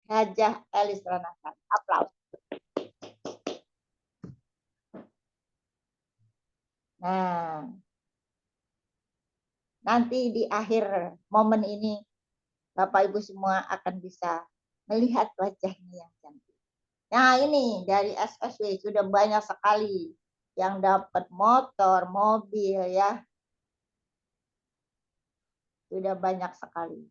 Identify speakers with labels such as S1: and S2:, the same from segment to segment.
S1: Hajah Elis Ranasari. Aplaus. Nah, nanti di akhir momen ini Bapak Ibu semua akan bisa melihat wajahnya yang cantik. Nah, ini dari SSW sudah banyak sekali yang dapat motor, mobil ya. Sudah banyak sekali.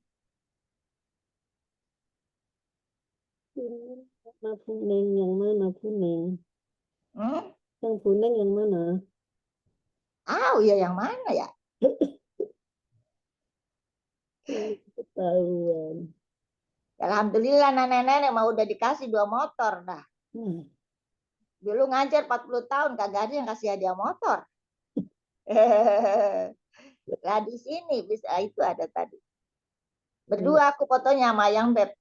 S2: Warna kuning yang mana kuning? Yang kuning yang mana?
S1: Ya yang mana ya?
S2: Ketahuan.
S1: Alhamdulillah nenek-nenek mau udah dikasih 2 motor dah. Dulu ngajar 40 tahun kagak ada yang kasih hadiah motor. Nah di sini bisa itu ada tadi. Berdua aku fotonya sama yang Beb.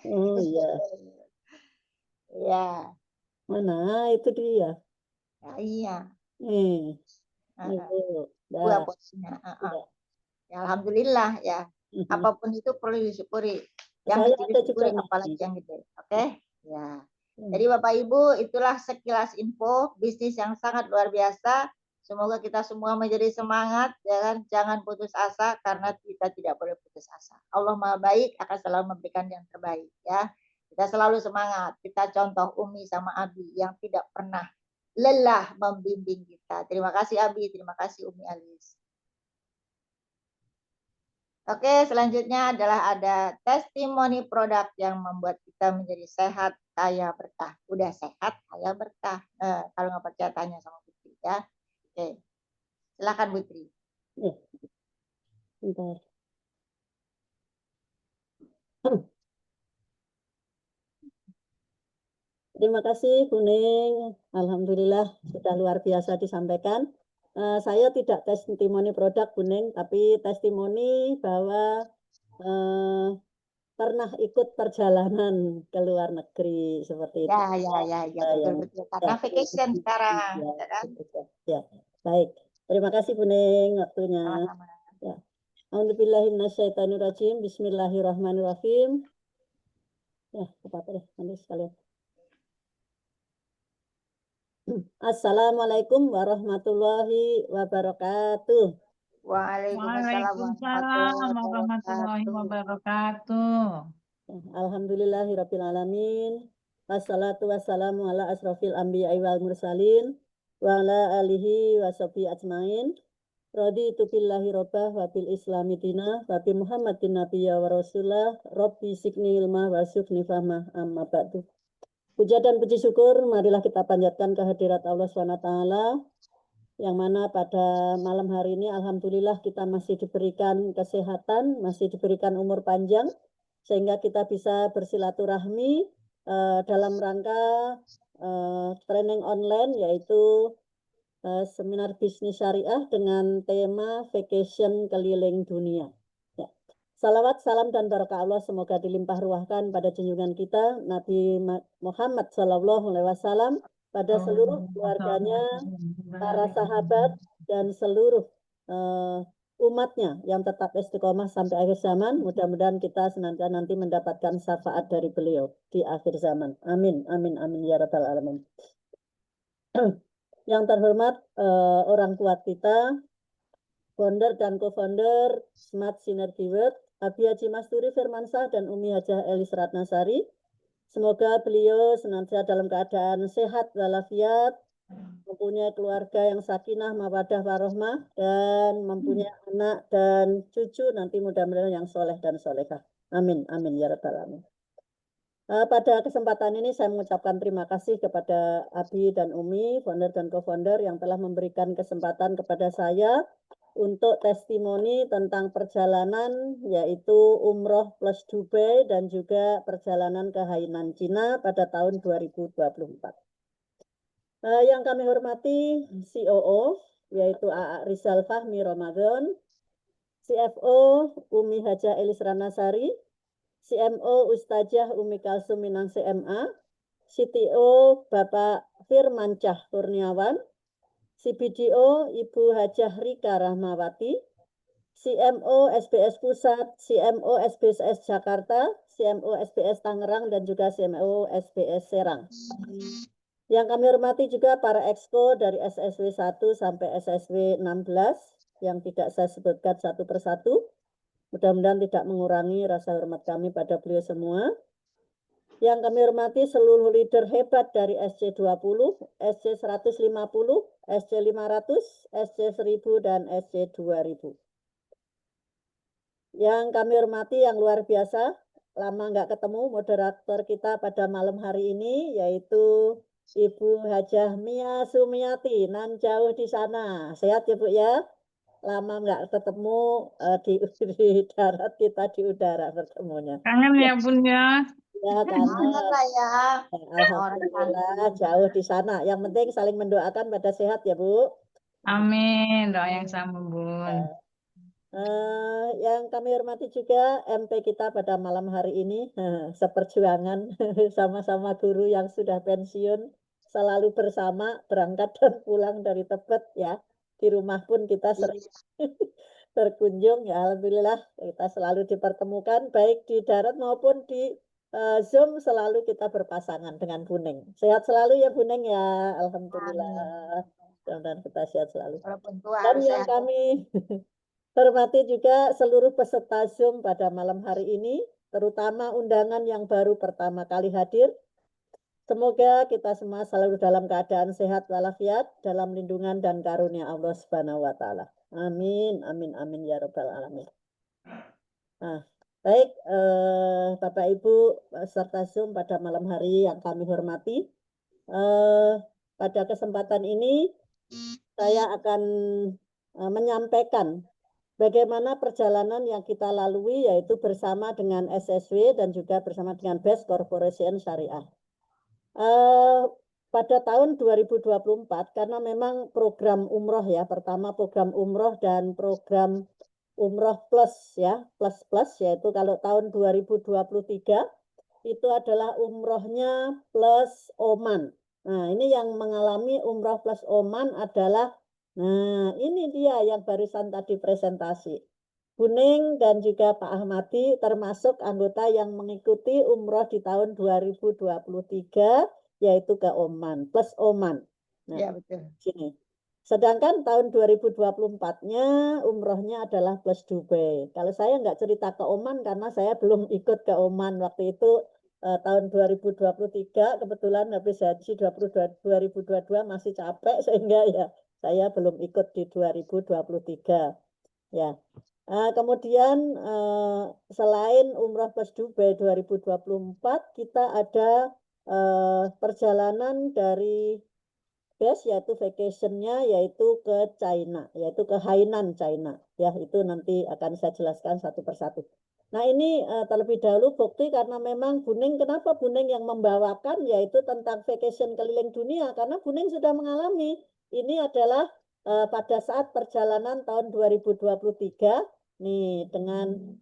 S2: Oh iya.
S1: Iya.
S2: Mana itu dia?
S1: Ya, iya. Dua bosnya. Ya, alhamdulillah ya. Apapun itu perlu disyukuri. Yang kecil disyukuri apalagi yang gede. Oke? Ya. Jadi Bapak Ibu, itulah sekilas info bisnis yang sangat luar biasa. Semoga kita semua menjadi semangat, ya kan? Jangan putus asa karena kita tidak boleh putus asa. Allah Maha Baik akan selalu memberikan yang terbaik, ya. Kita selalu semangat. Kita contoh Umi sama Abi yang tidak pernah lelah membimbing kita. Terima kasih Abi, terima kasih Umi Alis. Oke, selanjutnya adalah ada testimoni produk yang membuat kita menjadi sehat, kaya, berkah. Udah sehat, kaya, berkah. Kalau nggak percaya tanya sama Putri ya. Oke, silakan Putri.
S2: Bentar. Terima kasih Kuning. Alhamdulillah sudah luar biasa disampaikan. Saya tidak testimoni produk Kuning, tapi testimoni bahwa pernah ikut perjalanan ke luar negeri seperti itu.
S1: Ya, betul. Karena vacation sekarang.
S2: Ya, baik. Terima kasih Kuning waktunya. Ya. Alhamdulillahirrahmanirrahim. Bismillahirrahmanirrahim. Ya, apa-apa deh, nanti sekalian. Assalamualaikum warahmatullahi wabarakatuh.
S1: Waalaikumsalam
S3: warahmatullahi wabarakatuh.
S2: Alhamdulillahirrabbilalamin. Wassalatu wassalamu ala asrofil anbiya'i wal mursalin wa ala alihi wa sahbihi ajmain. Raditu billahi rabbah wa bil islami dina wa bi Muhammadin nabiyya wa rasulah rabbi sikni ilmah wa syukni fahmah amma ba'du. Puja dan puji syukur marilah kita panjatkan kehadirat Allah SWT, yang mana pada malam hari ini alhamdulillah kita masih diberikan kesehatan, masih diberikan umur panjang, sehingga kita bisa bersilaturahmi dalam rangka training online, yaitu seminar bisnis syariah dengan tema vacation keliling dunia. Ya. Salawat, salam, dan barakah Allah semoga dilimpah ruahkan pada junjungan kita Nabi Muhammad SAW, pada seluruh keluarganya, para sahabat, dan seluruh umatnya yang tetap istiqomah sampai akhir zaman. Mudah-mudahan kita senantiasa nanti mendapatkan syafaat dari beliau di akhir zaman. Amin, amin, amin ya rabbal alamin. Yang terhormat orang tua kita, founder dan co-founder Smart Synergy World, Abi Haji Masturi Firmansyah dan Umi Hajah Elis Ratnasari. Semoga beliau senantiasa dalam keadaan sehat walafiat, mempunyai keluarga yang sakinah, mawaddah, warohmah, dan mempunyai anak dan cucu nanti mudah-mudahan yang soleh dan solehah. Amin, amin ya rabbal alamin. Pada kesempatan ini saya mengucapkan terima kasih kepada Abi dan Umi, founder dan co-founder, yang telah memberikan kesempatan kepada saya untuk testimoni tentang perjalanan, yaitu umroh plus Dubai dan juga perjalanan ke Hainan, Cina pada tahun 2024. Yang kami hormati COO, yaitu A.A. Rizal Fahmi Ramadan, CFO Umi Hajah Elis Ranasari, CMO Ustazah Umi Kalsum Minang CMA, CTO Bapak Firmansyah Kurniawan, CBDO Ibu Hajah Rika Rahmawati, CMO SBS Pusat, CMO SBS Jakarta, CMO SBS Tangerang, dan juga CMO SBS Serang. Yang kami hormati juga para exco dari SSW 1 sampai SSW 16 yang tidak saya sebutkan satu persatu. Mudah-mudahan tidak mengurangi rasa hormat kami pada beliau semua. Yang kami hormati seluruh leader hebat dari SC20, SC150, SC500, SC1000, dan SC2000. Yang kami hormati yang luar biasa, lama nggak ketemu moderator kita pada malam hari ini, yaitu Ibu Hajah Mia Sumiati, nan jauh di sana. Sehat ya Bu ya? Lama nggak ketemu di darat, kita di udara bertemunya.
S3: Kangen ya Bun ya.
S2: Ya, kangen.
S1: lah ya.
S2: Alhamdulillah jauh di sana. Yang penting saling mendoakan pada sehat ya Bu.
S3: Amin. Doa yang sama Bun.
S2: Yang kami hormati juga MP kita pada malam hari ini, seperjuangan sama-sama guru yang sudah pensiun, selalu bersama berangkat dan pulang dari Tebet ya. Di rumah pun kita sering berkunjung ya, alhamdulillah kita selalu dipertemukan baik di darat maupun di Zoom, selalu kita berpasangan dengan Buning. Sehat selalu ya Buning ya, alhamdulillah. Mudah-mudahan kita sehat selalu. Dan yang kami hormati juga seluruh peserta Zoom pada malam hari ini, terutama undangan yang baru pertama kali hadir. Semoga kita semua selalu dalam keadaan sehat walafiat, dalam lindungan dan karunia Allah Subhanahu wa Ta'ala. Amin, amin, amin ya Rabbal Alamin. Nah, baik, Bapak Ibu peserta Zoom pada malam hari yang kami hormati, pada kesempatan ini saya akan menyampaikan bagaimana perjalanan yang kita lalui, yaitu bersama dengan SSW dan juga bersama dengan Best Corporation Syariah. Pada tahun 2024, karena memang program umroh ya, pertama program umroh dan program umroh plus ya, plus yaitu kalau tahun 2023 itu adalah umrohnya plus Oman. Nah, ini yang mengalami umroh plus Oman adalah, nah ini dia yang barusan tadi presentasi. Buning dan juga Pak Ahmadi termasuk anggota yang mengikuti umroh di tahun 2023, yaitu ke Oman, plus Oman. Nah,
S1: ya betul.
S2: Sini. Sedangkan tahun 2024-nya umrohnya adalah plus Dubai. Kalau saya nggak cerita ke Oman karena saya belum ikut ke Oman waktu itu. Tahun 2023 kebetulan habis haji 2022 masih capek sehingga ya saya belum ikut di 2023 ya. Kemudian selain umrah plus Dubai 2024 kita ada perjalanan dari base yaitu vacationnya yaitu ke China, yaitu ke Hainan China ya, itu nanti akan saya jelaskan satu persatu. Nah ini terlebih dahulu bukti karena memang Buning, kenapa Buning yang membawakan yaitu tentang vacation keliling dunia, karena Buning sudah mengalami. Ini adalah pada saat perjalanan tahun 2023 nih dengan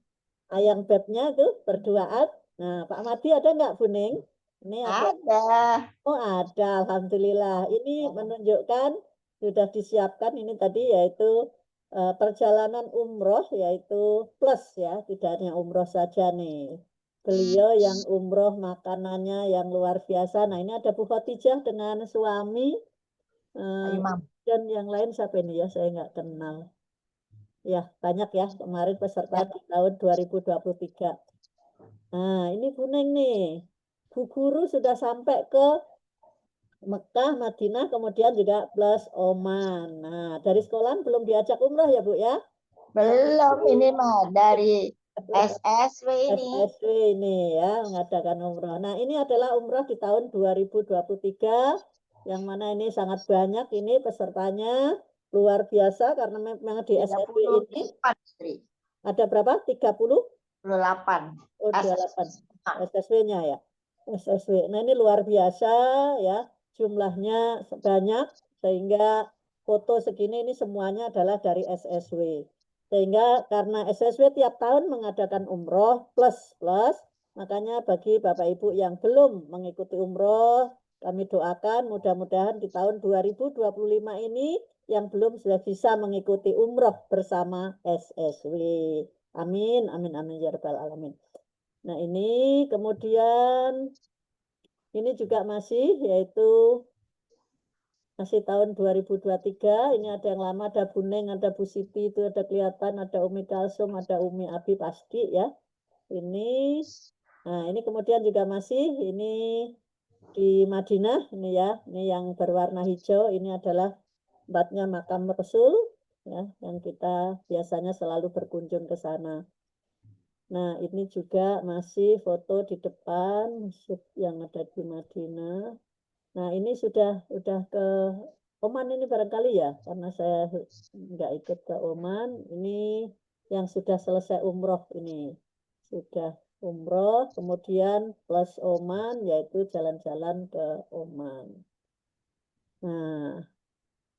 S2: ayang bebnya itu berduaan. Nah Pak Ahmadi ada nggak Buning? Ini
S1: ada.
S2: Oh ada, alhamdulillah. Ini menunjukkan sudah disiapkan ini tadi yaitu perjalanan umroh yaitu plus ya, tidak hanya umroh saja nih. Beliau yang umroh makanannya yang luar biasa. Nah ini ada Bu Khotijah dengan suami dan yang lain siapa ini ya, saya nggak kenal. Ya banyak ya kemarin peserta di tahun 2023. Nah ini Buning nih, Bu Guru sudah sampai ke Mekah, Madinah, kemudian juga plus Oman. Nah, dari sekolah belum diajak umroh ya Bu ya?
S1: Belum, ini mah dari SSW ini.
S2: SSW ini ya, mengadakan umroh. Nah, ini adalah umroh di tahun 2023, yang mana ini sangat banyak ini pesertanya, luar biasa karena memang di SSW ini. Ada berapa? 38? Oh, 28. SSW-nya ya. SSW. Nah, ini luar biasa ya. Jumlahnya banyak sehingga foto segini ini semuanya adalah dari SSW. Sehingga karena SSW tiap tahun mengadakan umroh plus, makanya bagi Bapak Ibu yang belum mengikuti umroh, kami doakan mudah-mudahan di tahun 2025 ini yang belum sudah bisa mengikuti umroh bersama SSW. Amin, amin, amin ya rabbal alamin. Nah ini kemudian ini juga masih yaitu masih tahun 2023. Ini ada yang lama, ada Bu Neng, ada Bu Siti, itu ada kelihatan, ada Umi Kalsum, ada Umi Abi pasti ya. Ini, nah ini kemudian juga masih ini di Madinah ini ya, ini yang berwarna hijau ini adalah tempatnya makam Rasul ya, yang kita biasanya selalu berkunjung ke sana. Nah ini juga masih foto di depan masjid yang ada di Madinah. Nah ini sudah ke Oman ini barangkali ya, karena saya nggak ikut ke Oman. Ini yang sudah selesai umroh ini. Sudah umroh, kemudian plus Oman, yaitu jalan-jalan ke Oman. Nah,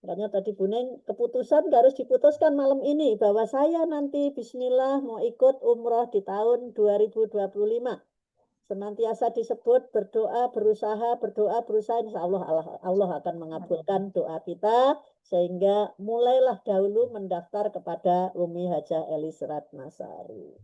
S2: makanya tadi Bu Neng, keputusan harus diputuskan malam ini, bahwa saya nanti bismillah mau ikut umroh di tahun 2025. Senantiasa disebut berdoa, berusaha, insya Allah akan mengabulkan doa kita, sehingga mulailah dahulu mendaftar kepada Umi Hajah Elis Ratnasari.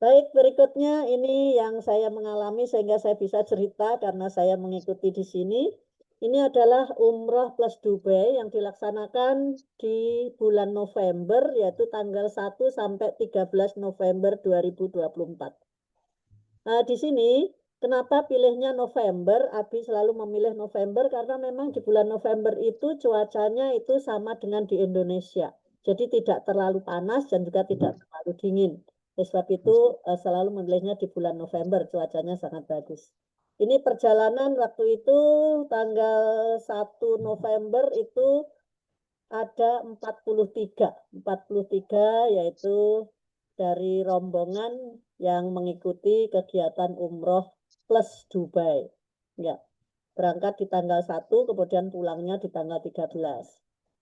S2: Baik, berikutnya ini yang saya mengalami sehingga saya bisa cerita karena saya mengikuti di sini. Ini adalah umroh plus Dubai yang dilaksanakan di bulan November, yaitu tanggal 1 sampai 13 November 2024. Nah, di sini kenapa pilihnya November? Abi selalu memilih November karena memang di bulan November itu cuacanya itu sama dengan di Indonesia. Jadi tidak terlalu panas dan juga tidak terlalu dingin. Oleh sebab itu selalu memilihnya di bulan November, cuacanya sangat bagus. Ini perjalanan waktu itu tanggal 1 November itu ada 43 yaitu dari rombongan yang mengikuti kegiatan umroh plus Dubai. Ya, berangkat di tanggal 1, kemudian pulangnya di tanggal 13.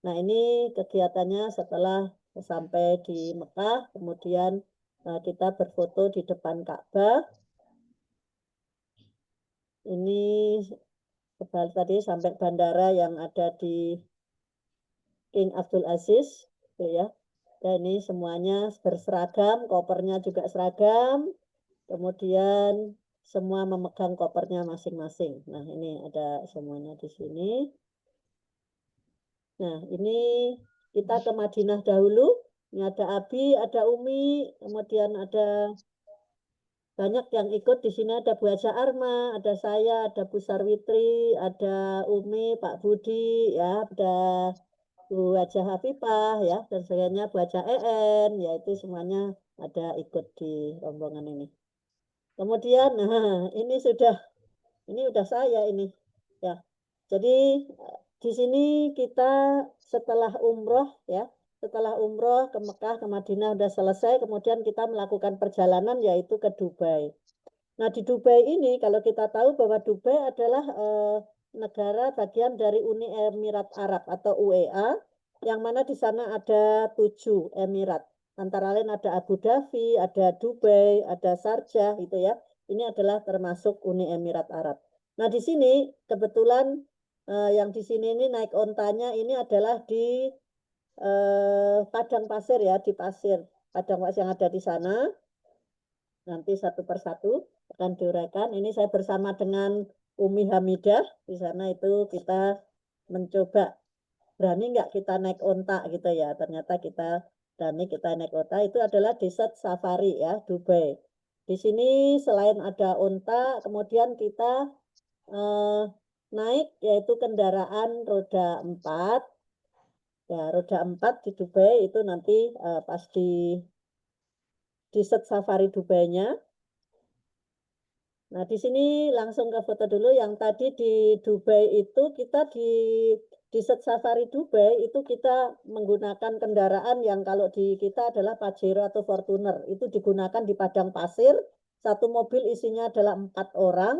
S2: Nah, ini kegiatannya setelah sampai di Mekah, kemudian kita berfoto di depan Ka'bah. Ini tadi sampai bandara yang ada di King Abdul Aziz, ya. Dan ini semuanya berseragam, kopernya juga seragam. Kemudian semua memegang kopernya masing-masing. Nah, ini ada semuanya di sini. Nah, ini kita ke Madinah dahulu. Ini ada Abi, ada Umi, kemudian ada banyak yang ikut. Di sini ada Bu Haja Arma, ada saya, ada Bu Sarwitri, ada Umi, Pak Budi, ya, ada Bu Haja Hafifah, ya, dan sebagainya, Bu Haja EN, yaitu semuanya ada ikut di rombongan ini. Kemudian, nah, ini udah saya ini, ya. Jadi di sini kita setelah umroh, ya, setelah umroh ke Mekah, ke Madinah udah selesai, kemudian kita melakukan perjalanan yaitu ke Dubai. Nah, di Dubai ini kalau kita tahu bahwa Dubai adalah negara bagian dari Uni Emirat Arab atau UEA, yang mana di sana ada 7 emirat. Antara lain ada Abu Dhabi, ada Dubai, ada Sharjah, gitu ya. Ini adalah termasuk Uni Emirat Arab. Nah, di sini kebetulan yang di sini ini naik ontanya ini adalah di padang pasir ya, di pasir padang pasir yang ada di sana. Nanti satu persatu akan diuraikan. Ini saya bersama dengan Umi Hamidah. Di sana itu kita mencoba, berani nggak kita naik onta gitu ya. Ternyata kita naik onta. Itu adalah Desert Safari ya, Dubai. Di sini selain ada onta, kemudian kita naik yaitu kendaraan roda 4. Ya, roda 4 di Dubai itu nanti pas di Desert Safari Dubai-nya. Nah, di sini langsung ke foto dulu. Yang tadi di Dubai itu kita di Desert Safari Dubai itu kita menggunakan kendaraan yang kalau di kita adalah Pajero atau Fortuner. Itu digunakan di padang pasir. Satu mobil isinya adalah 4 orang.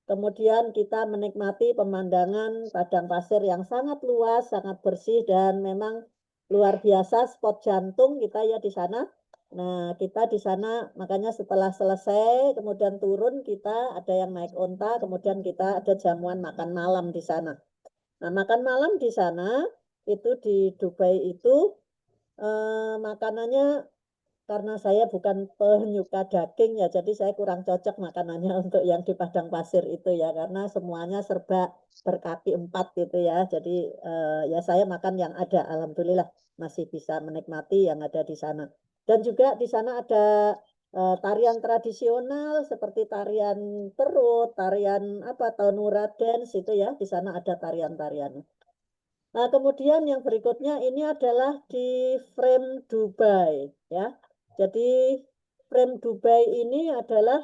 S2: Kemudian kita menikmati pemandangan padang pasir yang sangat luas, sangat bersih, dan memang luar biasa, spot jantung kita ya di sana. Nah, kita di sana makanya setelah selesai, kemudian turun kita ada yang naik onta, kemudian kita ada jamuan makan malam di sana. Nah, makan malam di sana itu di Dubai itu makanannya, karena saya bukan penyuka daging ya, jadi saya kurang cocok makanannya untuk yang di padang pasir itu ya, karena semuanya serba berkaki 4 gitu ya. Jadi ya saya makan yang ada, alhamdulillah masih bisa menikmati yang ada di sana. Dan juga di sana ada tarian tradisional seperti tarian perut, tarian apa, Tonura dance itu ya, di sana ada tarian-tarian. Nah, kemudian yang berikutnya ini adalah di frame Dubai ya. Jadi frame Dubai ini adalah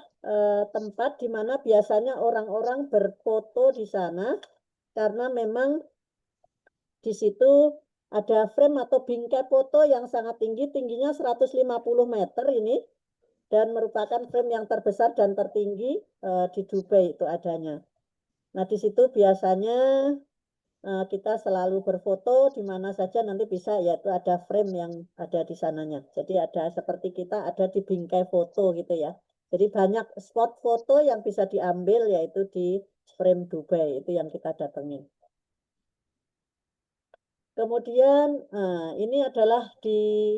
S2: tempat di mana biasanya orang-orang berfoto di sana, karena memang di situ ada frame atau bingkai foto yang sangat tinggi, tingginya 150 meter ini, dan merupakan frame yang terbesar dan tertinggi di Dubai itu adanya. Nah, di situ biasanya kita selalu berfoto di mana saja nanti bisa, yaitu ada frame yang ada di sananya. Jadi ada seperti kita ada di bingkai foto gitu ya. Jadi banyak spot foto yang bisa diambil yaitu di frame Dubai itu yang kita datengin. Kemudian ini adalah di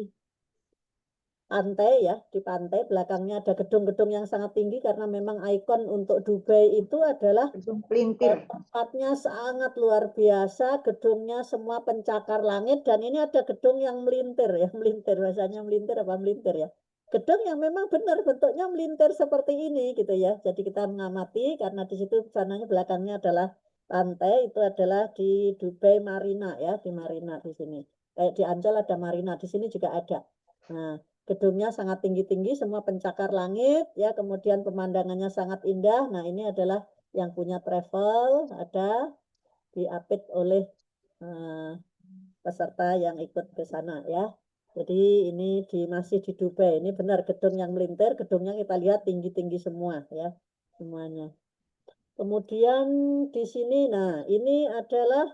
S2: pantai ya, di pantai belakangnya ada gedung-gedung yang sangat tinggi karena memang ikon untuk Dubai itu adalah
S1: Gedung pelintir.
S2: tempatnya sangat luar biasa, gedungnya semua pencakar langit, dan ini ada gedung yang melintir ya, melintir, bahasanya melintir apa melintir ya. Gedung yang memang benar bentuknya melintir seperti ini gitu ya. Jadi kita mengamati karena di situ sananya belakangnya adalah pantai, itu adalah di Dubai Marina ya, di Marina di sini. Kayak di Ancol ada Marina, di sini juga ada. Nah, gedungnya sangat tinggi-tinggi, semua pencakar langit ya, kemudian pemandangannya sangat indah. Nah, ini adalah yang punya travel, ada diapit oleh peserta yang ikut ke sana ya. Jadi ini masih di Dubai. Ini benar gedung yang melintir, gedungnya kita lihat tinggi-tinggi semua ya, semuanya. Kemudian di sini, nah ini adalah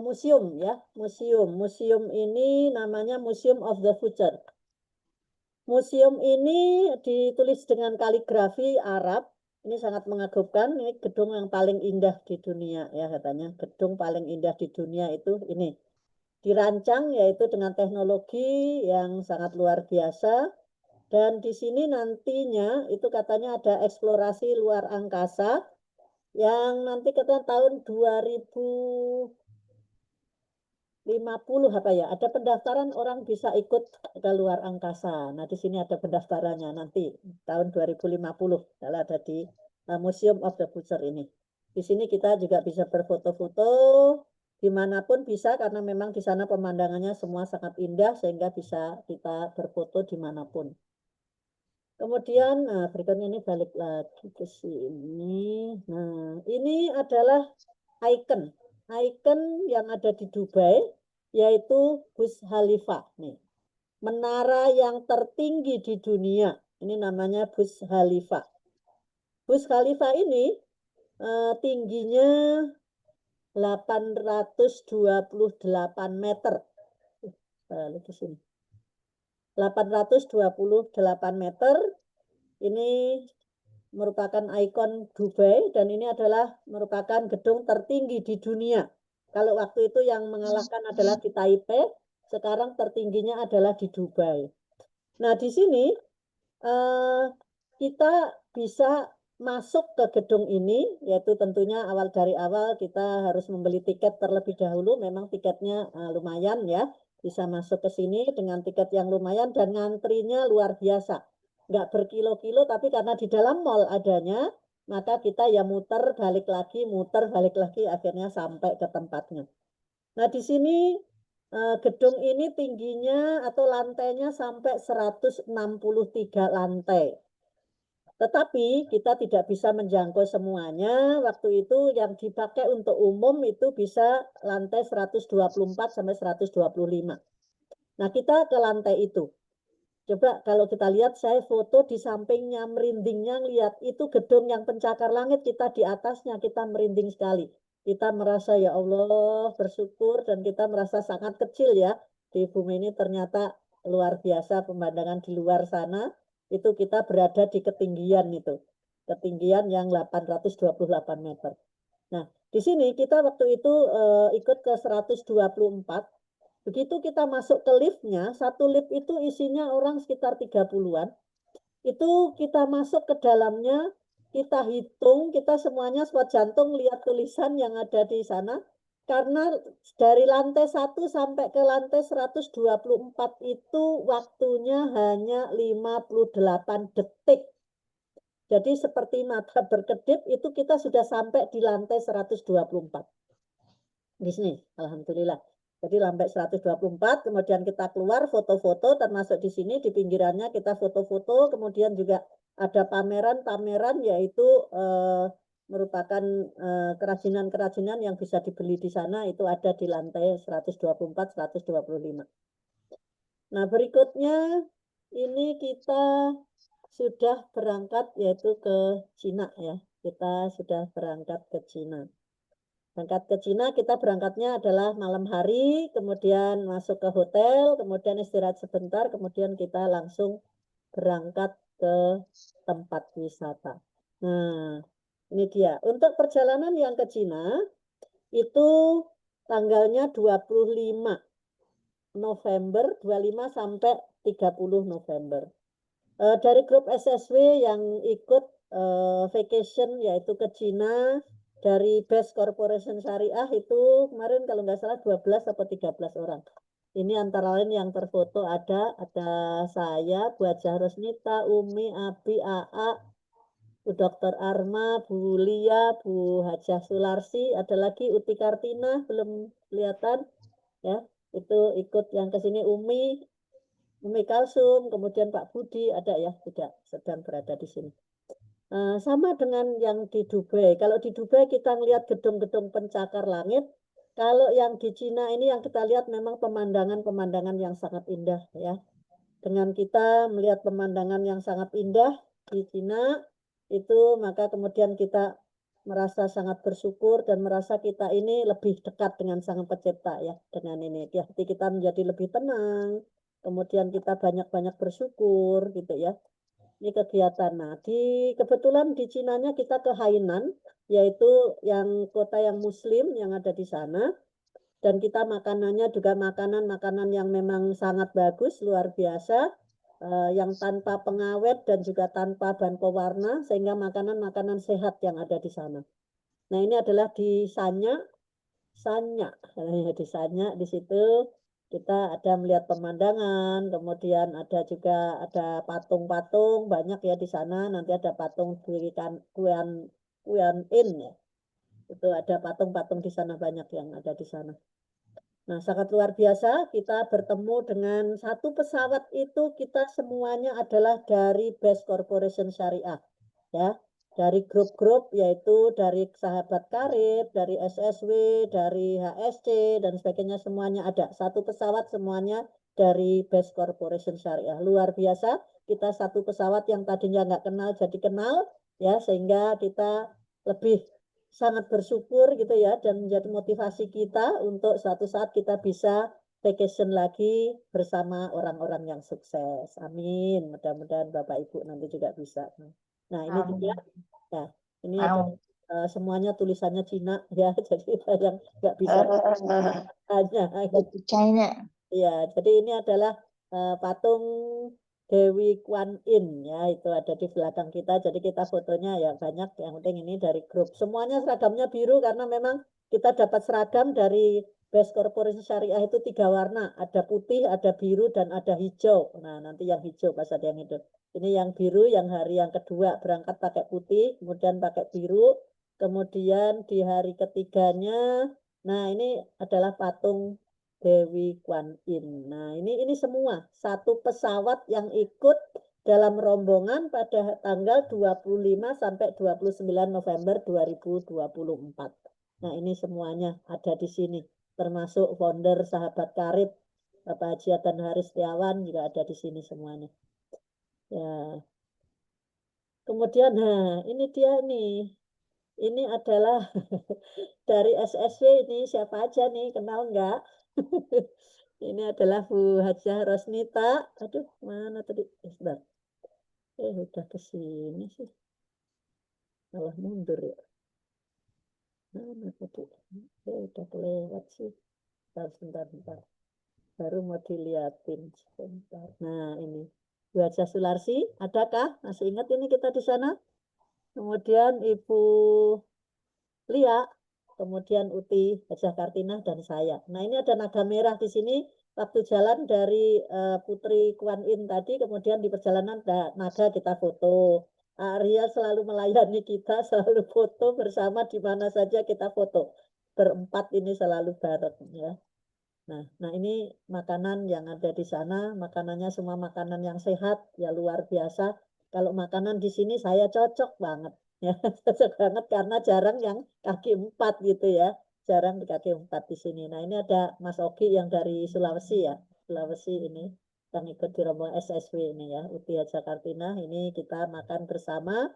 S2: museum ya, museum ini namanya Museum of the Future. Museum ini ditulis dengan kaligrafi Arab. Ini sangat mengagumkan. Ini gedung yang paling indah di dunia ya katanya. Gedung paling indah di dunia itu ini. Dirancang yaitu dengan teknologi yang sangat luar biasa. Dan di sini nantinya itu katanya ada eksplorasi luar angkasa yang nanti katanya tahun 2050 apa ya, ada pendaftaran orang bisa ikut ke luar angkasa. Nah, di sini ada pendaftarannya nanti tahun 2050 ada di Museum of the Future ini. Di sini kita juga bisa berfoto-foto dimanapun bisa, karena memang di sana pemandangannya semua sangat indah sehingga bisa kita berfoto dimanapun. Kemudian berikutnya ini balik lagi ke sini. Nah, ini adalah ikon yang ada di Dubai, yaitu Burj Khalifa nih. Menara yang tertinggi di dunia. Ini namanya Burj Khalifa. Burj Khalifa ini tingginya 828 meter. Balik ke sini. 828 meter. Ini merupakan ikon Dubai, dan ini adalah merupakan gedung tertinggi di dunia. Kalau waktu itu yang mengalahkan adalah di Taipei, sekarang tertingginya adalah di Dubai. Nah, di sini kita bisa masuk ke gedung ini, yaitu tentunya dari awal kita harus membeli tiket terlebih dahulu. Memang tiketnya lumayan ya, bisa masuk ke sini dengan tiket yang lumayan dan ngantrinya luar biasa. Nggak berkilo-kilo, tapi karena di dalam mall adanya, maka kita ya muter balik lagi, akhirnya sampai ke tempatnya. Nah, di sini gedung ini tingginya atau lantainya sampai 163 lantai. Tetapi kita tidak bisa menjangkau semuanya. Waktu itu yang dipakai untuk umum itu bisa lantai 124 sampai 125. Nah, kita ke lantai itu. Coba kalau kita lihat, saya foto di sampingnya, merindingnya lihat itu gedung yang pencakar langit, kita di atasnya, kita merinding sekali. Kita merasa ya Allah bersyukur, dan kita merasa sangat kecil ya. Di bumi ini ternyata luar biasa pemandangan di luar sana. Itu kita berada di ketinggian itu. Ketinggian yang 828 meter. Nah, di sini kita waktu itu ikut ke 124. Begitu kita masuk ke liftnya, satu lift itu isinya orang sekitar 30-an. Itu kita masuk ke dalamnya, kita hitung, kita semuanya squat jantung lihat tulisan yang ada di sana. Karena dari lantai 1 sampai ke lantai 124 itu waktunya hanya 58 detik. Jadi seperti mata berkedip itu kita sudah sampai di lantai 124. Di sini, alhamdulillah. Jadi sampai 124, kemudian kita keluar foto-foto, termasuk di sini di pinggirannya kita foto-foto, kemudian juga ada pameran-pameran yaitu merupakan kerajinan-kerajinan yang bisa dibeli di sana, itu ada di lantai 124, 125. Nah, berikutnya ini kita sudah berangkat yaitu ke Cina ya. Kita sudah berangkat ke Cina. Berangkat ke Cina, kita berangkatnya adalah malam hari, kemudian masuk ke hotel, kemudian istirahat sebentar, kemudian kita langsung berangkat ke tempat wisata. Nah, ini dia. Untuk perjalanan yang ke Cina, itu tanggalnya 25 November, 25 sampai 30 November. Dari grup SSW yang ikut vacation yaitu ke Cina, dari Best Corporation Syariah itu kemarin kalau nggak salah 12 atau 13 orang. Ini antara lain yang terfoto ada saya, Bu Hajah Rosnita, Umi, Abi, AA, Bu Dr. Arma, Bu Lia, Bu Hajah Sularsi, ada lagi Uti Kartina belum kelihatan ya. Itu ikut yang ke sini Umi Kalsum, kemudian Pak Budi ada ya, tidak sedang berada di sini. Sama dengan yang di Dubai. Kalau di Dubai kita melihat gedung-gedung pencakar langit. Kalau yang di Cina ini yang kita lihat memang pemandangan-pemandangan yang sangat indah ya. Dengan kita melihat pemandangan yang sangat indah di Cina itu maka kemudian kita merasa sangat bersyukur dan merasa kita ini lebih dekat dengan Sang Pencipta ya. Dengan ini hati kita menjadi lebih tenang. Kemudian kita banyak-banyak bersyukur gitu ya. Ini kegiatan. Nah, kebetulan di Cinanya kita ke Hainan, yaitu yang kota yang Muslim yang ada di sana. Dan kita makanannya juga makanan-makanan yang memang sangat bagus, luar biasa, yang tanpa pengawet dan juga tanpa bahan pewarna, sehingga makanan-makanan sehat yang ada di sana. Nah, ini adalah di Sanya, di Sanya, di situ kita ada melihat pemandangan, kemudian ada juga ada patung-patung banyak ya di sana. Nanti ada patung Kuan In ya. Itu ada patung-patung di sana banyak yang ada di sana. Nah, sangat luar biasa kita bertemu dengan satu pesawat itu kita semuanya adalah dari Best Corporation Syariah ya. Dari grup-grup yaitu dari Sahabat Karib, dari SSW, dari HSC dan sebagainya semuanya ada. Satu pesawat semuanya dari Best Corporation Syariah. Luar biasa, kita satu pesawat yang tadinya nggak kenal jadi kenal ya sehingga kita lebih sangat bersyukur gitu ya dan menjadi motivasi kita untuk suatu saat kita bisa vacation lagi bersama orang-orang yang sukses. Amin. Mudah-mudahan Bapak Ibu nanti juga bisa. Nah, ini juga ya, ini ada semuanya tulisannya Cina ya, jadi yang nggak bisa hanya
S1: China.
S2: ya, jadi ini adalah patung Dewi Kuan Yin ya, itu ada di belakang kita. Jadi kita fotonya ya banyak, yang penting ini dari grup. Semuanya seragamnya biru karena memang kita dapat seragam dari Best Corporation Syariah itu 3 warna, ada putih, ada biru, dan ada hijau. Nah, nanti yang hijau pas ada yang itu. Ini yang biru, yang hari yang kedua berangkat pakai putih, kemudian pakai biru, kemudian di hari ketiganya, nah ini adalah patung Dewi Kuan Yin. Nah, ini semua satu pesawat yang ikut dalam rombongan pada tanggal 25 sampai 29 November 2024. Nah, ini semuanya ada di sini, termasuk founder Sahabat Karib, Bapak Haji Adnan Haris Setiawan juga ada di sini semuanya. Ya. Kemudian, nah, ini dia nih. Ini adalah dari SSW ini siapa aja nih, kenal nggak? Ini adalah Bu Hajah Rosnita. Aduh, mana tadi? Sebentar. Udah ke sini sih. Malah mundur ya. Nah, tadi udah kelewat sih. Bentar. Baru mau diliatin sebentar. Nah, ini Bu Haja Sularsi, adakah? Masih ingat ini kita di sana? Kemudian Ibu Lia, kemudian Uti, Haja Kartinah, dan saya. Nah, ini ada naga merah di sini. Waktu jalan dari Putri Kuan Yin tadi, kemudian di perjalanan ada naga kita foto. Arya selalu melayani kita, selalu foto bersama di mana saja kita foto. Berempat ini selalu bareng ya. Nah ini makanan yang ada di sana, makanannya semua makanan yang sehat, ya luar biasa. Kalau makanan di sini saya cocok banget, ya cocok banget karena jarang yang kaki 4 gitu ya, jarang di kaki 4 di sini. Nah ini ada Mas Ogi yang dari Sulawesi ya, Sulawesi ini yang ikut di rombongan SSW ini ya, Uti Haja Kartinah. Ini kita makan bersama.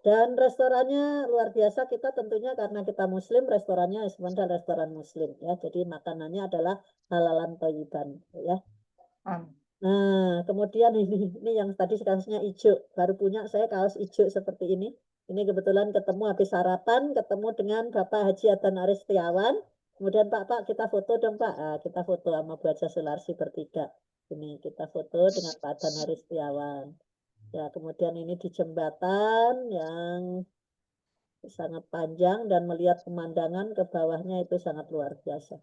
S2: Dan restorannya luar biasa, kita tentunya karena kita muslim, restorannya sebenarnya restoran muslim ya. Jadi makanannya adalah halalan thayyiban ya. Nah, kemudian ini yang tadi kaosnya hijau, baru punya saya kaos hijau seperti ini. Ini kebetulan ketemu habis sarapan, ketemu dengan Bapak Haji Adnan Aris Setiawan. Kemudian Pak, kita foto dong Pak. Nah, kita foto sama Bu Haja Sularsi bertiga. Ini kita foto dengan Pak Adnan Aris Setiawan. Ya, kemudian ini di jembatan yang sangat panjang dan melihat pemandangan ke bawahnya itu sangat luar biasa.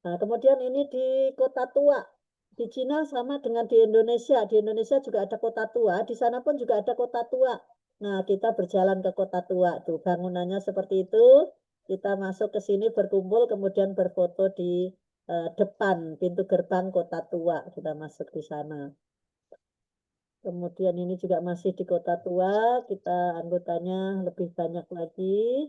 S2: Nah, kemudian ini di Kota Tua. Di Cina sama dengan di Indonesia. Di Indonesia juga ada Kota Tua, di sana pun juga ada Kota Tua. Nah, kita berjalan ke Kota Tua. Tuh, bangunannya seperti itu. Kita masuk ke sini berkumpul, kemudian berfoto di depan pintu gerbang Kota Tua. Kita masuk di sana. Kemudian ini juga masih di Kota Tua, kita anggotanya lebih banyak lagi.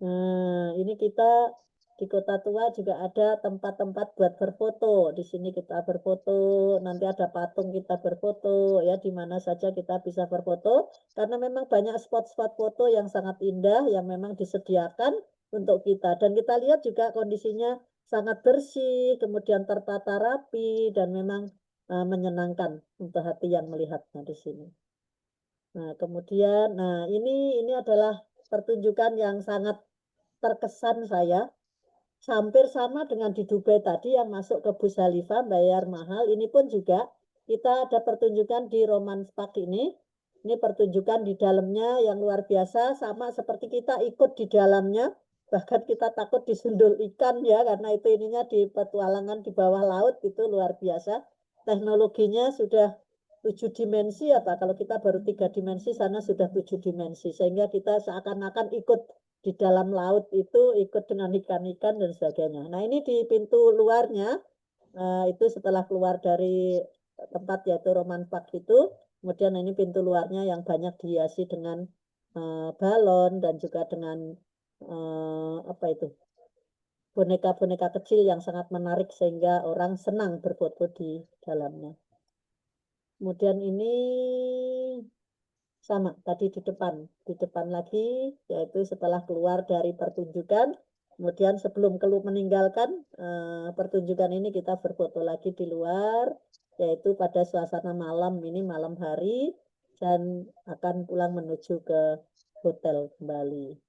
S2: Nah, ini kita di Kota Tua juga ada tempat-tempat buat berfoto. Di sini kita berfoto, nanti ada patung kita berfoto, ya di mana saja kita bisa berfoto. Karena memang banyak spot-spot foto yang sangat indah, yang memang disediakan untuk kita. Dan kita lihat juga kondisinya sangat bersih, kemudian tertata rapi, dan memang menyenangkan untuk hati yang melihatnya di sini. Nah, kemudian, ini adalah pertunjukan yang sangat terkesan saya. Hampir sama dengan di Dubai tadi yang masuk ke Burj Khalifa bayar mahal. Ini pun juga kita ada pertunjukan di Roman Park ini. Ini pertunjukan di dalamnya yang luar biasa, sama seperti kita ikut di dalamnya. Bahkan kita takut disundul ikan ya, karena itu ininya di petualangan di bawah laut, itu luar biasa. Teknologinya sudah 7 dimensi apa, kalau kita baru 3 dimensi, sana sudah 7 dimensi. Sehingga kita seakan-akan ikut di dalam laut itu, ikut dengan ikan-ikan dan sebagainya. Nah ini di pintu luarnya, itu setelah keluar dari tempat yaitu Roman Park itu, kemudian ini pintu luarnya yang banyak dihiasi dengan balon dan juga dengan apa itu, boneka-boneka kecil yang sangat menarik sehingga orang senang berfoto di dalamnya. Kemudian ini sama tadi di depan lagi, yaitu setelah keluar dari pertunjukan, kemudian sebelum meninggalkan pertunjukan ini kita berfoto lagi di luar, yaitu pada suasana malam, ini malam hari, dan akan pulang menuju ke hotel kembali.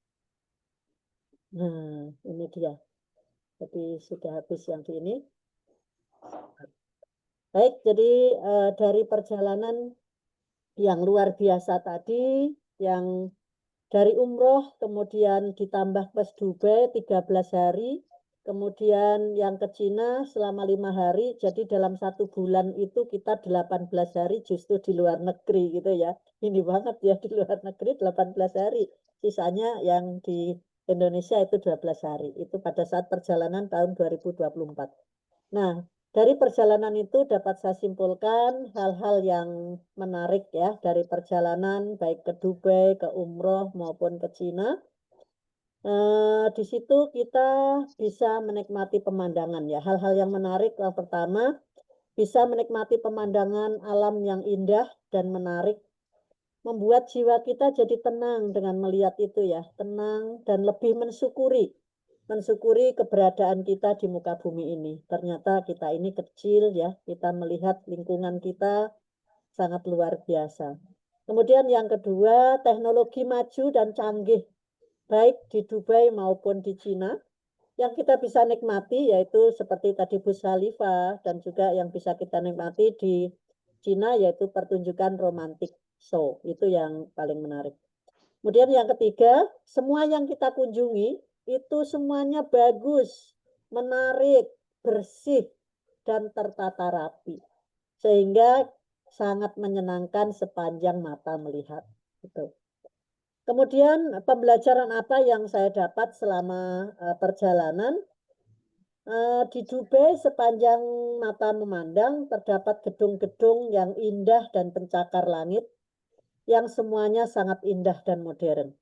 S2: Nah, ini dia. Jadi sudah habis yang di ini. Baik, jadi dari perjalanan yang luar biasa tadi, yang dari umroh, kemudian ditambah plus Dubai 13 hari, kemudian yang ke Cina selama 5 hari, jadi dalam 1 bulan itu kita 18 hari justru di luar negeri gitu ya. Ini banget ya, di luar negeri 18 hari, sisanya yang di Indonesia itu 12 hari, itu pada saat perjalanan tahun 2024. Nah, dari perjalanan itu dapat saya simpulkan hal-hal yang menarik ya dari perjalanan baik ke Dubai, ke umroh maupun ke Cina. Di situ kita bisa menikmati pemandangan ya. Hal-hal yang menarik yang pertama bisa menikmati pemandangan alam yang indah dan menarik, membuat jiwa kita jadi tenang dengan melihat itu ya, tenang dan lebih mensyukuri keberadaan kita di muka bumi ini. Ternyata kita ini kecil ya, kita melihat lingkungan kita sangat luar biasa. Kemudian yang kedua, teknologi maju dan canggih. baik di Dubai maupun di Cina, yang kita bisa nikmati yaitu seperti tadi Burj Khalifa dan juga yang bisa kita nikmati di Cina yaitu pertunjukan romantik show. Itu yang paling menarik. Kemudian yang ketiga, semua yang kita kunjungi itu semuanya bagus, menarik, bersih, dan tertata rapi. Sehingga sangat menyenangkan sepanjang mata melihat. Gitu. Kemudian pembelajaran apa yang saya dapat selama perjalanan? Di Dubai sepanjang mata memandang terdapat gedung-gedung yang indah dan pencakar langit yang semuanya sangat indah dan modern.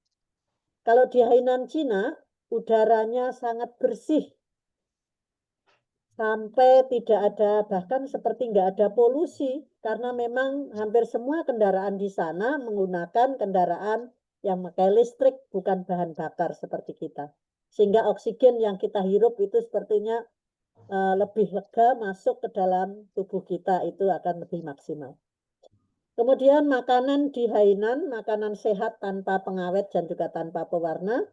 S2: Kalau di Hainan Cina, udaranya sangat bersih sampai tidak ada, bahkan seperti nggak ada polusi karena memang hampir semua kendaraan di sana menggunakan kendaraan yang pakai listrik bukan bahan bakar seperti kita. Sehingga oksigen yang kita hirup itu sepertinya lebih lega masuk ke dalam tubuh kita, itu akan lebih maksimal. Kemudian makanan di Hainan, makanan sehat tanpa pengawet dan juga tanpa pewarna,